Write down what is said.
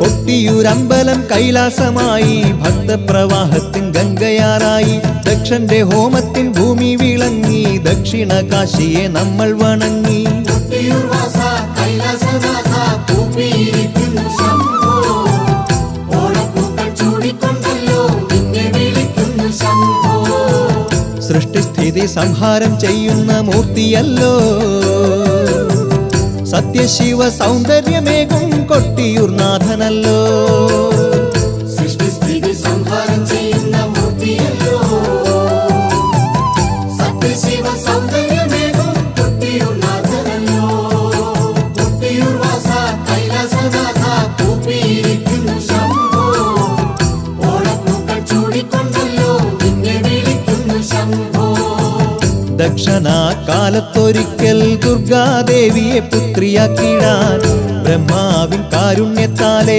കൊട്ടിയൂരമ്പലം കൈലാസമായി, ഭക്തപ്രവാഹത്തിൻ ഗംഗയാറായി, ദക്ഷന്റെ ഹോമത്തിൻ ഭൂമി വിളങ്ങി, ദക്ഷിണ കാശിയെ നമ്മൾ വണങ്ങി. സൃഷ്ടിസ്ഥിതി സംഹാരം ചെയ്യുന്ന മൂർത്തിയല്ലോ, സത്യശിവ സൗന്ദര്യമേകും കൊട്ടിയൂർ നാഥനല്ലോ. സൃഷ്ടിസ്ഥിതി സംഹാരം ചെയ്യുന്ന മൂർത്തിയല്ലോ, സത്യശിവ സൗന്ദര്യമേകും കൊട്ടിയൂർ നാഥനല്ലോ. കൊട്ടിയൂർ വാസ കൈലാസനാഥ കൂപ്പിയിരിക്കുന്നു ശംഭോ, ഓണപ്പൂക്കൾ ചൂടിക്കൊണ്ടല്ലോ നിന്നെ വിളിക്കുന്നു ശംഭോ. ദക്ഷണാകാലത്തൊരിക്കൽ ദുർഗാദേവിയെ പുത്രിയാക്കിടാൻ ബ്രഹ്മാവിൻ കാരുണ്യത്താലേ